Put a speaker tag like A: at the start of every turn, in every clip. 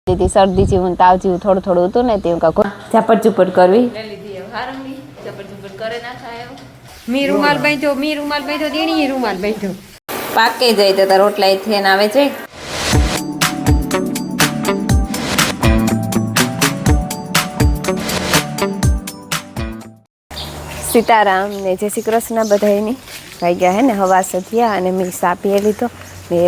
A: દીધી શરદી જેવું તાવ જેવું થોડું થોડું હતું ને તે ઝાપટ ઝુપટ કરવી
B: મી રૂમાલ બાંધ્યો દેણી રૂમાલ બાંધ્યો
A: પાકે જાય તો રોટલા થઈને આવે છે સીતારામ ને જય શ્રી કૃષ્ણ બધાની વાગ્યા હે ને હવાસ થયા અને મેં સાપી લીધો ને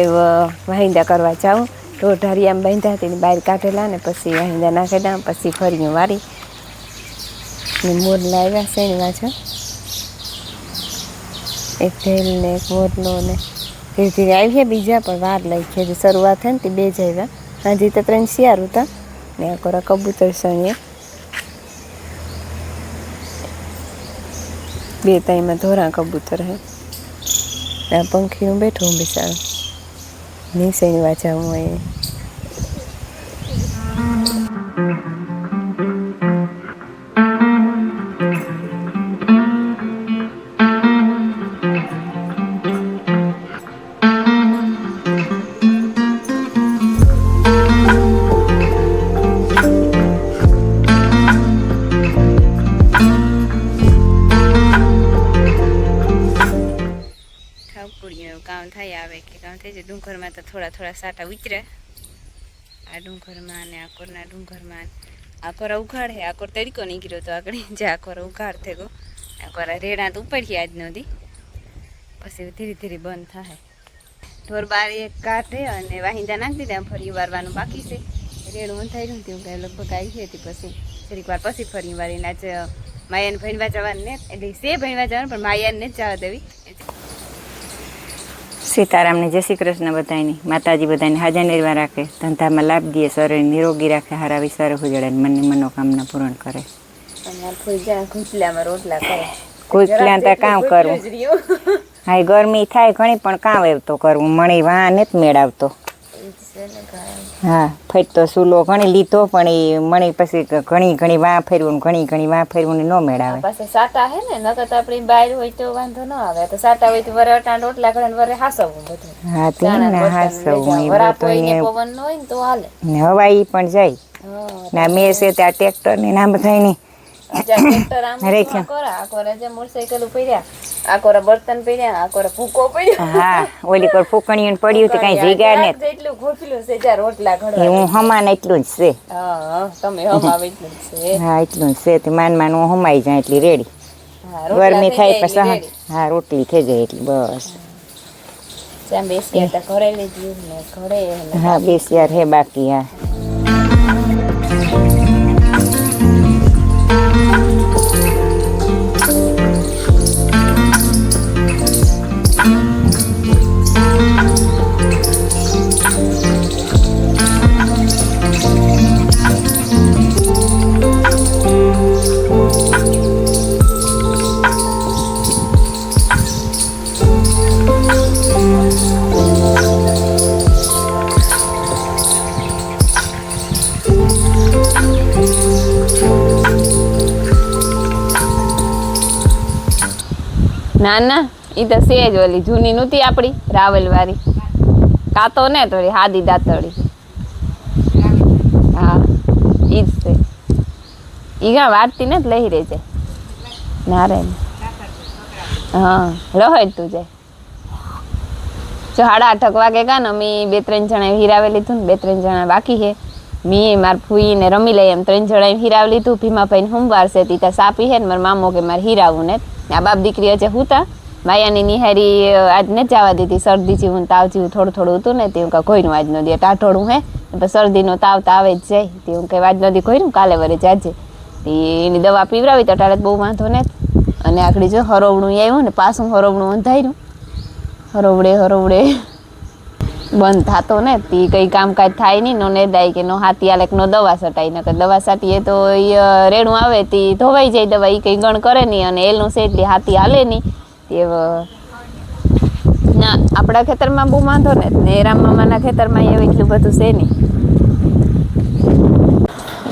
A: વાહિંદા કરવા જાઉં તો ઢારિયામાં બાંધ્યા તેની બહાર કાઢેલા ને પછી વાહિંદા નાખેલા પછી ફરી વારી ને મોર લાવ્યા છે એની પાછળ એક ઢેલ ને એક મોરલો ને ધીરે ધીરે આવીએ બીજા પણ વાર લઈ છે જે શરૂઆત થાય ને તે બે જ આવ્યા હાજી તો 3 શિયાર હતા ને આ કોરા કબૂતર સણીએ બે તાઈમાં ધોરા કબૂતર હે આ પંખીનું બેઠું બિચારું નીચેની વાંચા હું એ કામ થાય આવે કે કામ થાય છે ડુંગરમાં તો થોડા થોડા સાટા ઉતર્યા આ ડુંગરમાં અને આકોરના ડુંગરમાં આકોરા ઉઘાડ હે આકોર તરીકો નીકળ્યો તો આગળ જે આકોરા ઉઘાડ થયો આકોરા રેડા તો ઉપડ્યા આજ નદી પછી ધીરે ધીરે બંધ થાય ઢોર બાર એક કાઢે અને વાહિંદા નાખી દીધા ફરી વારવાનું બાકી છે રેડું બંધ થઈ રહ્યું તેવું કાંઈ લગભગ આવી હતી પછી થોડીક વાર પછી ફરી વારીને આજ માયાને ભણવા જવાનું ને એટલે સે ભણવા જવાનું પણ માયાને જ જવા દેવી સીતારામને જય શ્રી કૃષ્ણ બધાની માતાજી બધાને હાજર નિર્વા રાખે ધંધામાં લાભ દે શરીર નિરોગી રાખે હારા વિચારો ઉજળે મનની મનોકામના પૂર્ણ કરે ઘૂંચલ્યા તો કામ કરવું હા ગરમી થાય ઘણી પણ કામ આવતો કરવું મણી વાહ ને જ મેળવતો હા ફેટતો સૂલો ઘણી લીધો પણ એ મણી પછી ઘણી ઘણી વાહ ફેરવું ઘણી વાહ ફેરવું ને ન મેળાવે પાછા સાટા હે ને નકર તો આપણી બહાર હોય તો વાંધો ન આવે તો સાટા હોય તો વરે અટાણ રોટલા કરે વરે હાસવું બધું હા તે ને હાસવું વરાપ હોય ને પવન હોય ને તો હાલે ને હવાઈ પણ જાય ના મેં છે ત્યાં ટ્રેક્ટર ને નામ બધાય ની ટ્રેક્ટર આમ કોરા આકોરા જે મોટરસાઇકલ પડ્યા આકોરા બર્તન પડ્યા આકોરા ફૂકો પડ્યો હા ઓલી કોર ફૂકણીયું પડ્યું તો કઈ જગ્યા ને એટલું ગોઠલું છે જા રોટલા ઘડવા હું હમાન એટલું જ છે હા તમે હમાવ એટલું જ છે હા એટલું જ છે તે માન હું હમાઈ જાય એટલી રેડી ગરમી થાય પછી હા રોટલી થઈ જાય એટલી બસ ત્યાં બેસ્યા તો ઘરે લીધી ને ઘરે હા બેસ્યા હે બાકી હા ના ના એ તો સેજ ઓલી જૂની નહોતી આપણી રાવલ વાળી કાતો ને થોડી હાદી દાતળી હા ઈ જ છે ઈ ગા વાટતી ને લઈ રહેજે ના રે હા રહે તું જાય જો 8:30 વાગે કા ને મેં 2-3 જણા હીરાવે લીધું ને 2-3 જણા બાકી છે મેં માર ફૂઈ ને રમી લઈ એમ 3 જણા હીરાવ લીધું ભીમાભાઈ સોમવાર છે તીતા સાપી છે ને મારા મામો કે મારે હીરાવું ને આ બાપ દીકરી હજે હુતા માયાની નિહારી આજ ને જવા દીધી શરદી જેવું તાવ જેવું થોડું થોડું હતું ને તે કોઈનું આજ ન દે ટાઢોળું હે પછી શરદીનો તાવ તો આવે જ જાય તે હું કઈ આજ નથી કોઈનું કાલે વરે જાજે એની દવા પીવડાવી તો ટાળે બહુ વાંધો ને અને આખડી જો હરોવણું આવ્યું ને પાછું હરોવણું અંધાર્યું હરોવડે બંધ થતો ને તે કંઈ કામકાજ થાય નહીં નો નેદાય કે નો હાથી આલેક નો દવા સટાઈ નકર દવા સાટીએ તો એ રેડું આવે તે ધોવાઈ જાય દવા એ કંઈ ગણ કરે નહીં અને એલનું છે એટલી હાથી હાલે નહીં તે ના આપણા ખેતરમાં બહુ વાંધો ને રામ મામાના ખેતરમાં એવું એટલું બધું છે નહીં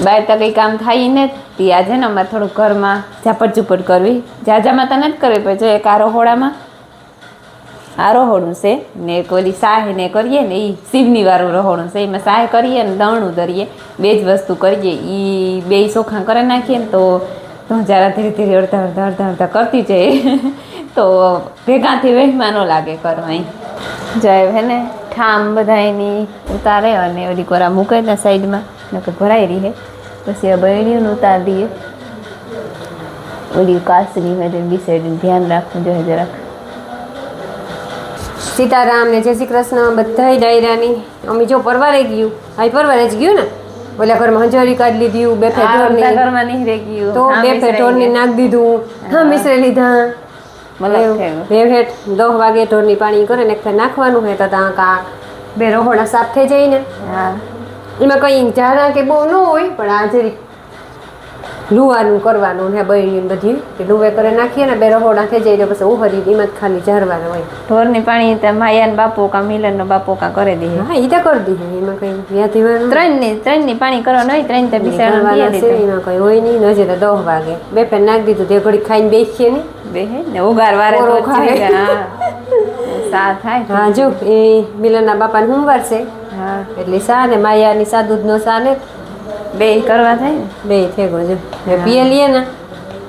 A: બહાર તો કંઈ કામ થાય ને તે આજે ને અમારે થોડુંક ઘરમાં ઝાપટ ઝૂપટ કરવી જાજામાં તો નથી કરવી પણ જો એક આ રહોડામાં
C: આ રહોડું છે ને એક ઓલી સાહે ને કરીએ ને એ શિવની વાળું રહોડું છે. એમાં સાહે કરીએ ને દણું ધરીએ, બે જ વસ્તુ કરીએ. એ બે ચોખા કરી નાખીએ ને તો જરા ધીરે ધીરે અડધા અડધા અડધા અડધા કરતી જાય તો ભેગાથી વહેમાં ન લાગે કરવા. જાય હે ને ઠામ બધા એની ઉતારે અને ઓલી કોરા મૂકે ને સાઈડમાં નકર ભરાઈ રહી હે. પછી આ બહેણીઓને ઉતારી દઈએ. ઓલી કાસરી હોય તો બિસાડીને ધ્યાન રાખવું જોઈએ જરાક.
B: સીતારામ ને જય શ્રી કૃષ્ણ બધાય ડાયરાની. અમે જો પરવારે ગયું, આ પરવારે જ ગયું ને, ઓલા ઘરમાં હંજરી કાઢી લીધી, બે ફેટોરની
C: ઘરમાં નહીં રહી ગયું
B: તો બે ફેટોરની નાખ દીધું, હા મિશ્રે લીધા. બે ફેટ 10 વાગે ઢોરની પાણી કરે ને એક ફેર નાખવાનું હોય તો ત્યાં કા બે રહોડા સાફ થઈ જાય ને.
C: હા
B: એમાં કઈ ઝાડા કે બહુ ન હોય પણ આ જરી લુવાનું કરવાનું ને બહેણી બધી કે લુવે કરે નાખીએ ને બે રહોડા થઈ જાય તો પછી ઉહરી એમાં જ ખાલી ઝારવાનું હોય.
C: ઢોરની પાણી તો માયાનો બાપો કા મિલનનો બાપો કા કરે દે.
B: હા એ તો કરી દીધું, એમાં કઈ યાદ
C: ત્રણની પાણી કરવાનું હોય, ત્રણ તો બિસાડવાના
B: છે એમાં કઈ હોય નહીં. નજે તો 10 વાગે બે ફેર નાખી દીધું તે ઘડી ખાઈને બેસીએ ને
C: બેહે ને ઉગાર વારે તો ખાય. સા થાય.
B: હા જો એ મિલનના બાપાને સોમવાર છે
C: હા
B: એટલે સા ને માયાની સા દૂધનો સા ને
C: બે કરવા થાય ને
B: બે થઈ ગયો જો પીએ લઈએ ને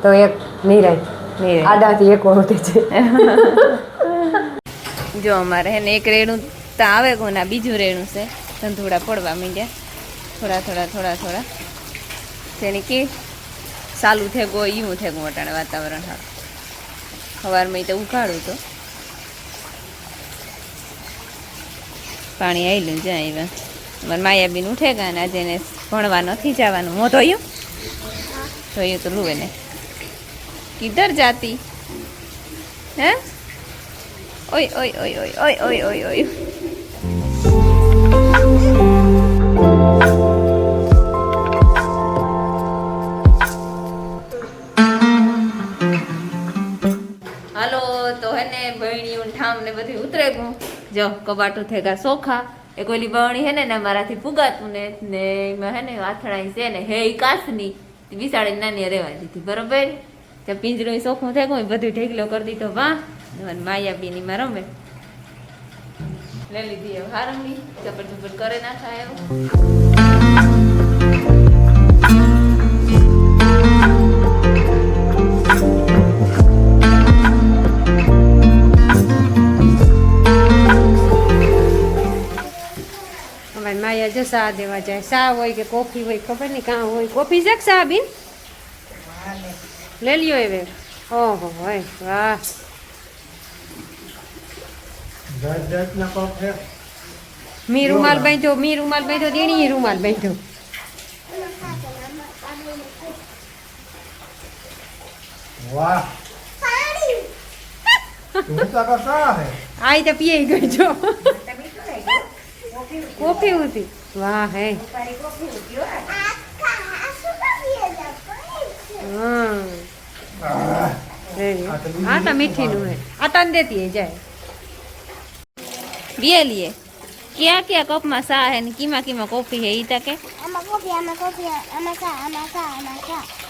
B: તો એક નિરાય આડાથી એક વખતે છે.
C: જો અમારે હે ને એક રેણું તો આવે કોના બીજું રેણું છે ધંધોડા પડવા માંડ્યા થોડા થોડા થોડા થોડા. તેની કે ચાલુ થઈ ગયો એવું થઈ ગયું અટાણે વાતાવરણ. હા સવારમાં તો ઉઘાડું તો પાણી આવેલું જ્યાં આવ્યા. મારે માયાબીન ઉઠે ગયા ને આજે એને ભણવા નથી જવાનું. હું ધોયું તો લુવે ને કિધર જાતી હે ઓય ઓય ઓય ઓય ઓય ઓય ઓય ઓય. હાલો તો હે ને બહેણીયું ઠામ ને બધું ઉતરે ગયું. જો કબાટું થઈ ગયા સોખા. એક ઓલી બહેણી હે ને મારાથી ફુગાતું ને એમાં હે ને આથણાઈ છે ને હે કાસની વિસાડી નાની રહેવા દીધી બરોબર. ત્યાં પિંજરું ચોખ્ખું થઈ ગયું બધું ઢેકલો કરી દીધો. વાહ માયાબીની માં રમે લઈ લીધી હવે હારંગી ચપટ ચપટ કરે ના થાય
B: માયા જો સા દેવા જાય. સા હોય કે કોફી હોય ખબર નહીં કાં હોય. કોફી છે કે સા બીન લઈ લ્યો હવે. ઓહો હોય વાહ મી રૂમાલ બાંધ્યો દેણી રૂમાલ બાંધ્યો.
D: વાહ
B: આઈ તો પીએ ગઈ જો કોફી હતી. વાહ હે હા તો મીઠી નું હે આ તન દેતી જાય.
C: બે લીએ ક્યાં ક્યાં કપમાં સા હે ને કીમાં કીમાં કોફી હે ઈ તા કે
E: આમાં કોફી આમાં સા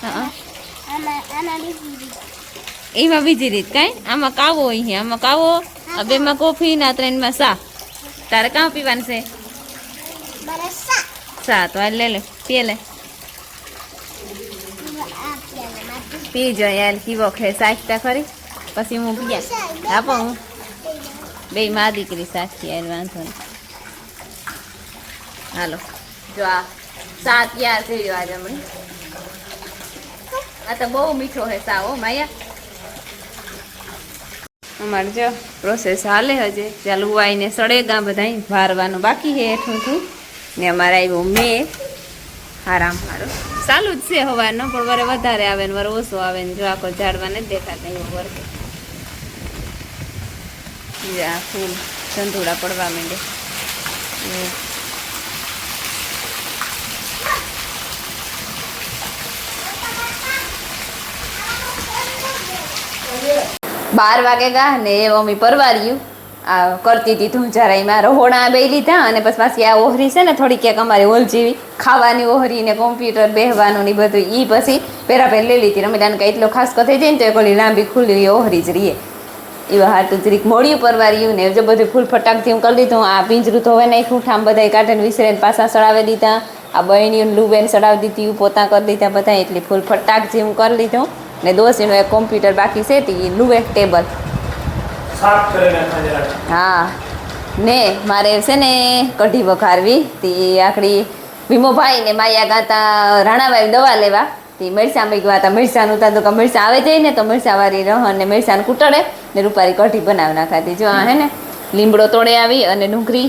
C: હા
E: આમાં બીજી રીત.
C: એમાં બીજી રીત કાંઈ આમાં કાવો અહીં આમાં કાવો આ બેમાં કોફી ના ત્રણમાં સા. તારે કાં પીવાનું છે
E: મારે સા
C: સા તો આ લે લે પીએ લે પી જો યાર કીવો ખે સાચતા ખરી પછી હું પીયા આપો હું બે માં દીકરી સાચી યાર વાંધો નહીં. હાલો જો આ સા તૈયાર થઈ ગયો આજે હમણાં. આ તો બહુ મીઠો હે સા હો માયા. અમારે જો પ્રોસેસ હાલે હજે ચાલુ આવીને સળેગા બધા ભારવાનું બાકી છે હેઠું થયું ને અમારે આવ્યો મેં આરામ મારો ચાલુ જ છે હવાનો પણ વરે વધારે આવે ને વરે ઓછો આવે ને જો આખો ઝાડવા નથી દેખાતા એવું વર્કે આ ફૂલ ધંધોડા પડવા માંડે. બાર વાગે ગા ને એ મમ્મી પરવાર્યું આ કરતી હતી ધૂંઝારાઈમાં રહોડા બે લીધા અને પછી પાછી આ ઓહરી છે ને થોડી ક્યાંક અમારે હોલ જેવી ખાવાની ઓહરી ને કોમ્પ્યુટર બેહવાનું ને બધું એ પછી પેરા પહેર લઈ લીધી. રમીલાને કંઈ એટલો ખાસ કથે જાય ને તો એક ઓલી લાંબી ખુલ્લી ઓહરી જ રહીએ એવા હાટું જરીક મોડિયું પરવાર્યું ને જો બધું ફૂલ ફટાકથી હું કરી દીધું. આ પિંજરું ધોવે નાખ્યું, ઠામ બધા કાઢીને વિસરીને પાછા સડાવી દીધા. આ બહેણીઓને લુબેન સડાવી દીધી, પોતા કરી દીધા બધા, એટલે ફૂલ ફટાક જેવું કરી લીધું. ને દોશીનું એક કોમ્પ્યુટર બાકી છે તે લુવે ટેબલ.
D: સાફ કરી નાખા જરા.
C: હા ને મારે છે ને કઢી વઘારવી તે આખડી ભીમોભાઈ ને માયા ગાતા રાણાભાઈ દવા લેવા તે મરચાં મેગવા હતા. મરચાંનું હતા તો મરચાં આવે જાય ને તો મરચાંવાળી રહન ને મરચાંને કૂટડે ને રૂપારી કઢી બનાવી નાખાતી. જો આ હે ને લીમડો તોડે આવી અને ડુંગળી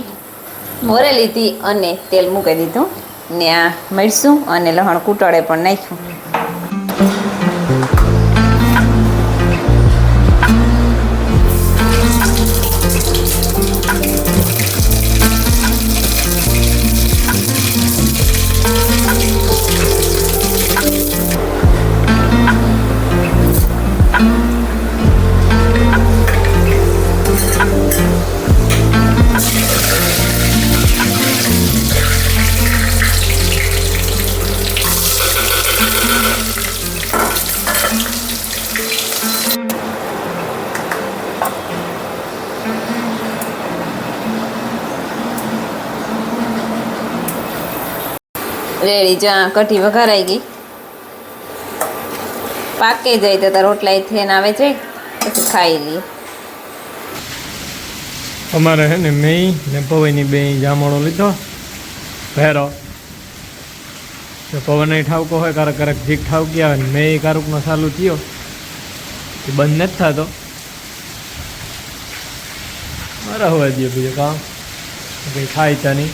C: મોરે લીધી અને તેલ મૂકી દીધું ને આ મરચું અને લહણ કૂટડે પણ નાખ્યું. રેડી જ્યાં કઢી વઘારાઈ ગઈ. પાકે જાય તો તાર રોટલા થઈને આવે છે પછી ખાઈ લઈએ.
D: અમારે હે ને મેં ને પવનની બે જામણો લીધો ભેરો. તો પવન ઠાવકો હોય કારક કારક જીક ઠાવકી આવે ને મેં કારુકનો ચાલુ થયો એ બંધ નથી થતો. મારા હોવા દે બીજું કામ કંઈ થાય ત્યાં નહીં.